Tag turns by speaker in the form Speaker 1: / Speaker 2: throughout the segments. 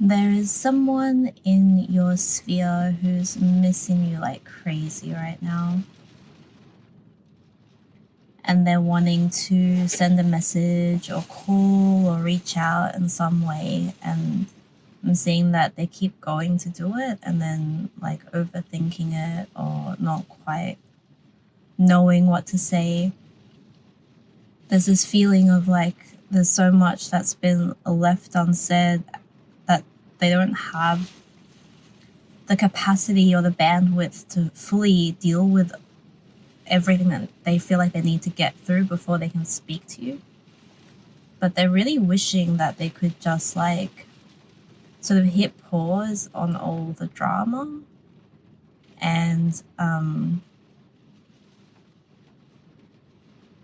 Speaker 1: There is someone in your sphere who's missing you like crazy right now. And they're wanting to send a message or call or reach out in some way. And I'm seeing that they keep going to do it and then like overthinking it or not quite knowing what to say. There's this feeling of like there's so much that's been left unsaid that they don't have the capacity or the bandwidth to fully deal with everything that they feel like they need to get through before they can speak to you. But they're really wishing that they could just like sort of hit pause on all the drama and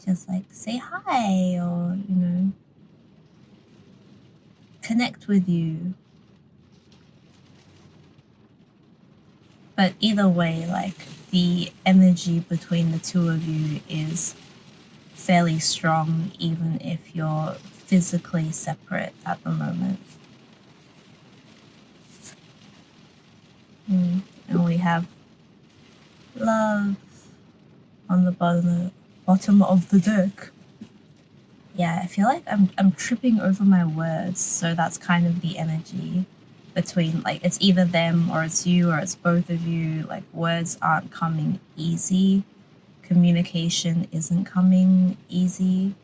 Speaker 1: just like say hi or, you know, connect with you. But either way, like the energy between the two of you is fairly strong, even if you're physically separate at the moment. And we have love on the bottom of the deck. Yeah, I feel like I'm tripping over my words, so that's kind of the energy between like it's either them or it's you or it's both of you. Like words aren't coming easy. Communication isn't coming easy.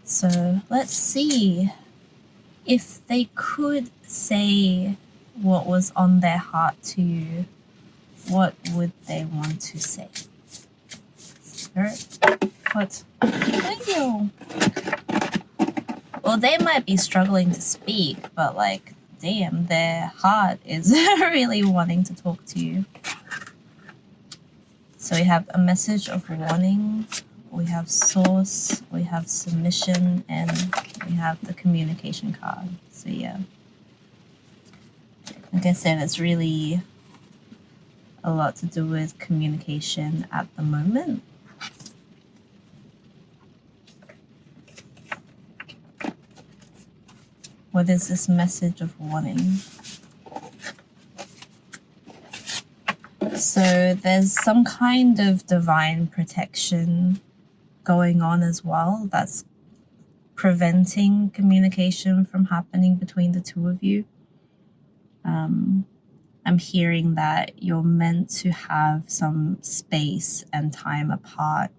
Speaker 1: So let's see if they could say what was on their heart to you. What would they want to say? Spirit, what? Thank you. Well, they might be struggling to speak, but like, damn, their heart is really wanting to talk to you. So we have a message of warning, we have source, we have submission, and we have the communication card. So yeah, like I said, it's really a lot to do with communication at the moment. What is this message of warning? So there's some kind of divine protection going on as well that's preventing communication from happening between the two of you. I'm hearing that you're meant to have some space and time apart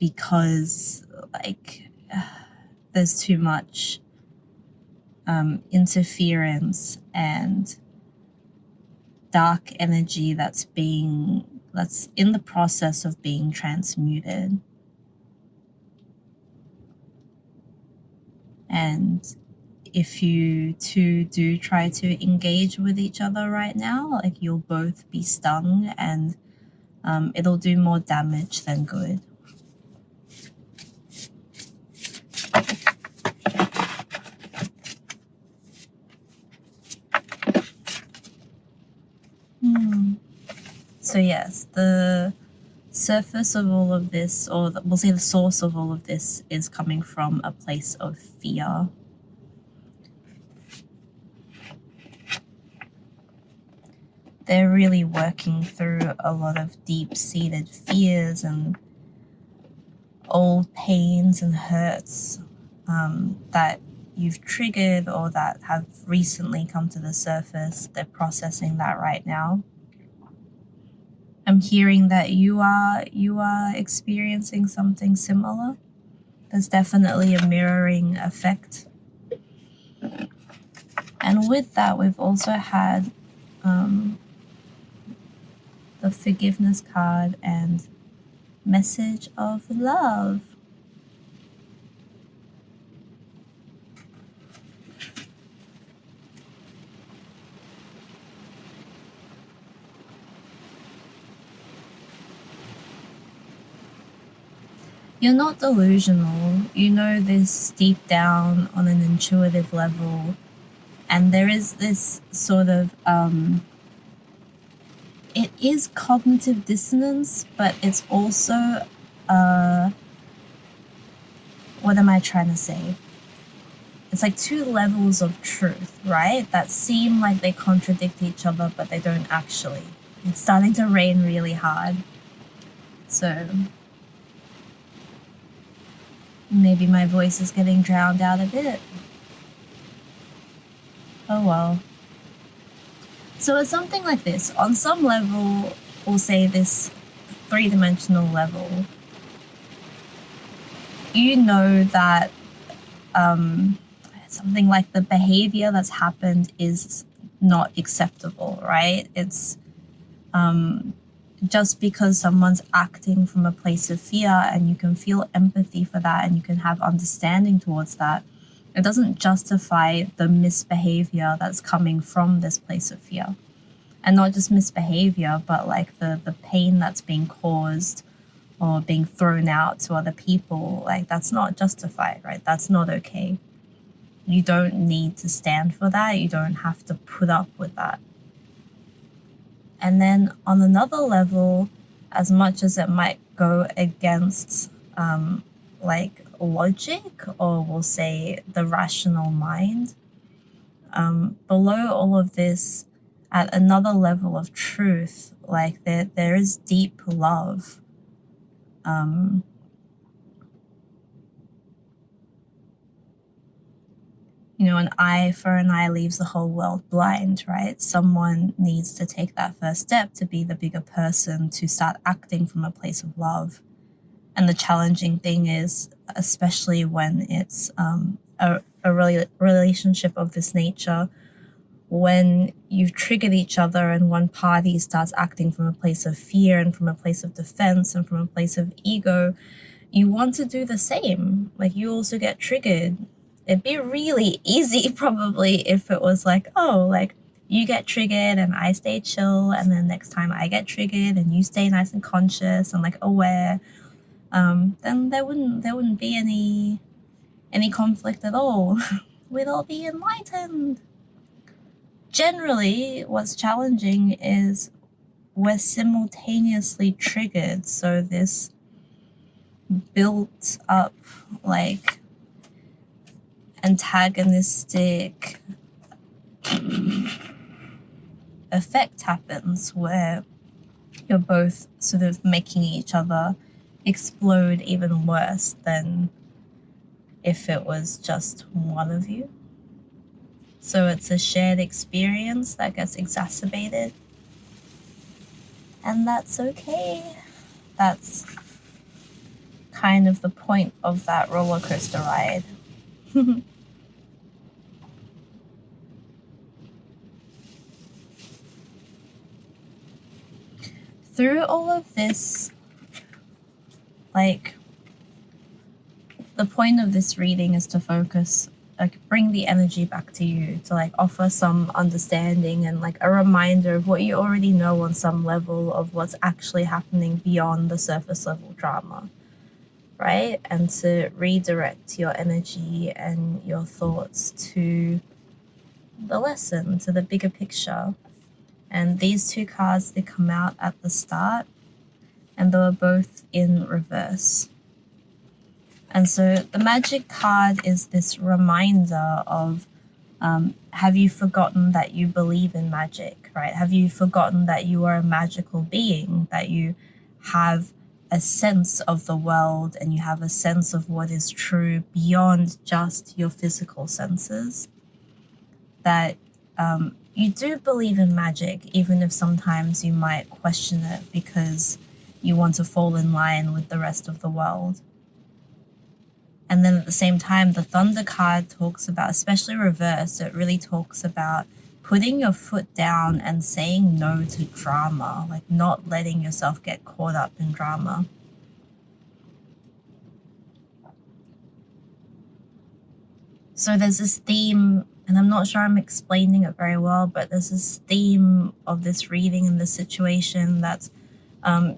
Speaker 1: because like there's too much interference and dark energy that's in the process of being transmuted. And if you two do try to engage with each other right now, like you'll both be stung and it'll do more damage than good. So yes, the surface of all of this, or we'll say the source of all of this, is coming from a place of fear. They're really working through a lot of deep-seated fears and old pains and hurts that you've triggered or that have recently come to the surface. They're processing that right now. I'm hearing that you are experiencing something similar. There's definitely a mirroring effect. And with that, we've also had the forgiveness card and message of love. You're not delusional. You know this deep down on an intuitive level. And there is this sort of, it is cognitive dissonance, but it's also what am I trying to say? It's like two levels of truth, right? That seem like they contradict each other, but they don't actually. It's starting to rain really hard. So maybe my voice is getting drowned out a bit. Oh well. So it's something like this. On some level, we'll say this three-dimensional level, you know that something like the behavior that's happened is not acceptable, right? It's just because someone's acting from a place of fear and you can feel empathy for that and you can have understanding towards that, it doesn't justify the misbehavior that's coming from this place of fear. And not just misbehavior, but like the pain that's being caused or being thrown out to other people, like that's not justified, right? That's not okay. You don't need to stand for that. You don't have to put up with that. And then on another level, as much as it might go against like logic, or we'll say the rational mind, below all of this, at another level of truth, like there is deep love. You know, an eye for an eye leaves the whole world blind, right? Someone needs to take that first step to be the bigger person, to start acting from a place of love. And the challenging thing is, especially when it's a relationship of this nature, when you've triggered each other and one party starts acting from a place of fear and from a place of defense and from a place of ego, you want to do the same. Like, you also get triggered. It'd be really easy probably if it was like, oh, like you get triggered and I stay chill, and then next time I get triggered and you stay nice and conscious and like aware, then there wouldn't be any conflict at all. We'd all be enlightened. Generally, what's challenging is we're simultaneously triggered, so this built up like antagonistic effect happens where you're both sort of making each other explode even worse than if it was just one of you. So it's a shared experience that gets exacerbated, and that's okay. That's kind of the point of that roller coaster ride. Through all of this, like, the point of this reading is to focus, like, bring the energy back to you, to like offer some understanding and like a reminder of what you already know on some level of what's actually happening beyond the surface level drama, right? And to redirect your energy and your thoughts to the lesson, to the bigger picture. And these two cards, they come out at the start and they were both in reverse. And so the magic card is this reminder of, have you forgotten that you believe in magic, right? Have you forgotten that you are a magical being, that you have a sense of the world and you have a sense of what is true beyond just your physical senses? That you do believe in magic, even if sometimes you might question it because you want to fall in line with the rest of the world. And then at the same time, the Thunder card talks about, especially reversed, it really talks about putting your foot down and saying no to drama, like not letting yourself get caught up in drama. So there's this theme, and I'm not sure I'm explaining it very well, but there's this theme of this reading and this situation that's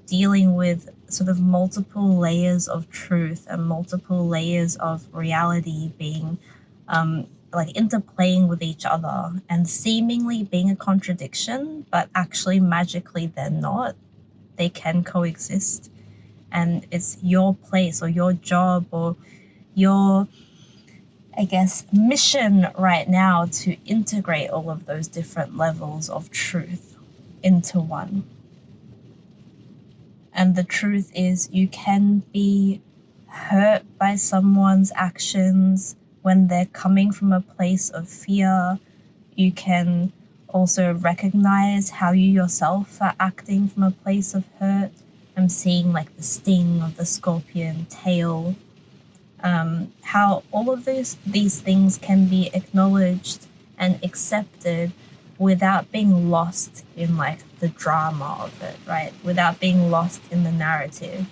Speaker 1: dealing with sort of multiple layers of truth and multiple layers of reality being like interplaying with each other and seemingly being a contradiction, but actually magically they're not. They can coexist. and it's your place or your job or your, I guess, mission right now to integrate all of those different levels of truth into one. And the truth is, you can be hurt by someone's actions when they're coming from a place of fear. You can also recognize how you yourself are acting from a place of hurt. I'm seeing like the sting of the scorpion tail. How all of these things can be acknowledged and accepted without being lost in like the drama of it, right? Without being lost in the narrative.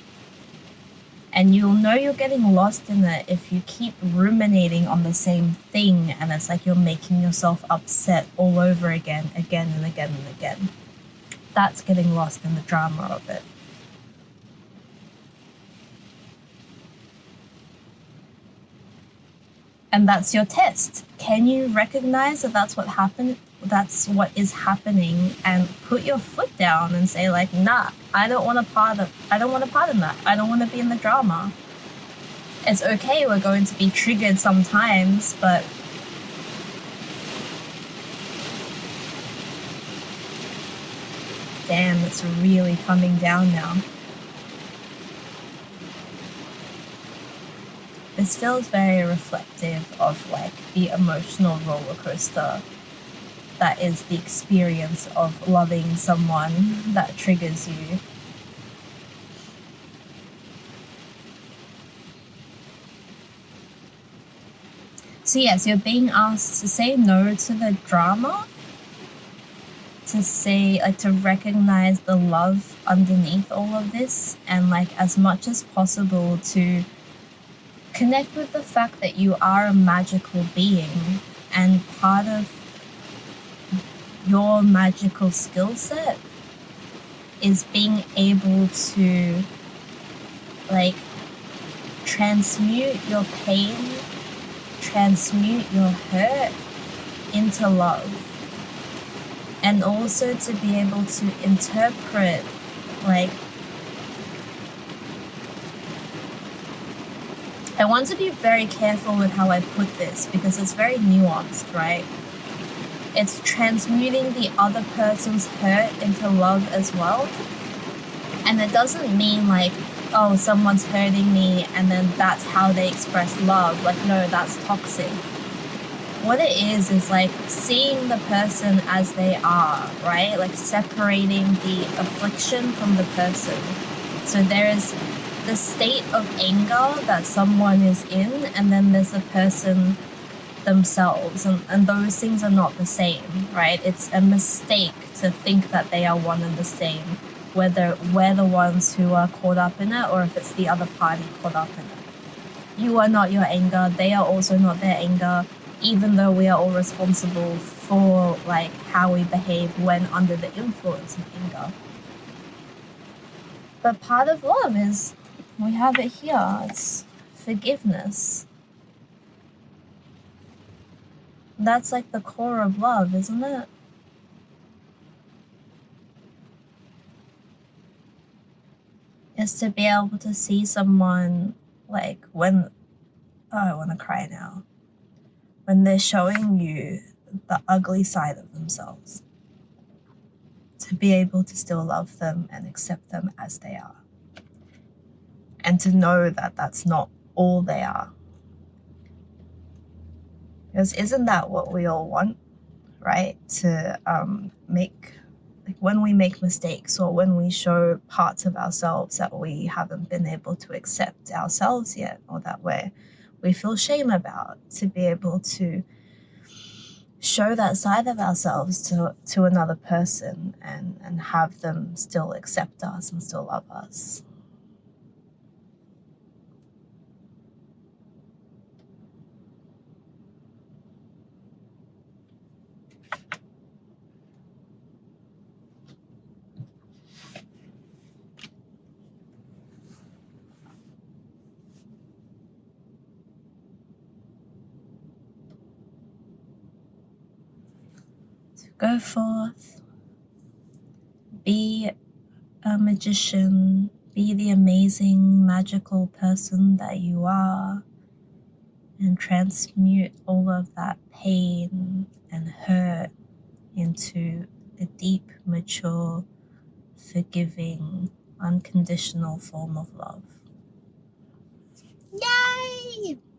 Speaker 1: And you'll know you're getting lost in it if you keep ruminating on the same thing, and it's like you're making yourself upset all over again and again and again. That's getting lost in the drama of it. And that's your test. Can you recognize that that's what happened? That's what is happening, and put your foot down and say like, nah, I don't want to part in that. I don't want to be in the drama. It's okay, we're going to be triggered sometimes, but damn, it's really coming down now. This feels very reflective of like the emotional roller coaster that is the experience of loving someone that triggers you. So yes, you're being asked to say no to the drama, to say, like, to recognize the love underneath all of this, and like as much as possible to connect with the fact that you are a magical being, and part of your magical skill set is being able to like transmute your pain, transmute your hurt into love, and also to be able to interpret like, I want to be very careful with how I put this because it's very nuanced, right? It's transmuting the other person's hurt into love as well. And it doesn't mean like, oh, someone's hurting me and then that's how they express love. Like, no, that's toxic. What it is like seeing the person as they are, right? Like separating the affliction from the person. So there is the state of anger that someone is in, and then there's the person themselves, and those things are not the same, right? It's a mistake to think that they are one and the same, whether we're the ones who are caught up in it or if it's the other party caught up in it. You are not your anger, they are also not their anger, even though we are all responsible for like how we behave when under the influence of anger. But part of love is, we have it here, it's forgiveness. That's like the core of love, isn't it? Is to be able to see someone like when, oh, I want to cry now, when they're showing you the ugly side of themselves, to be able to still love them and accept them as they are, and to know that that's not all they are. Because isn't that what we all want, right? To make, like when we make mistakes or when we show parts of ourselves that we haven't been able to accept ourselves yet, or that we feel shame about, to be able to show that side of ourselves to another person and have them still accept us and still love us. Go forth, be a magician, be the amazing, magical person that you are, and transmute all of that pain and hurt into a deep, mature, forgiving, unconditional form of love.
Speaker 2: Yay!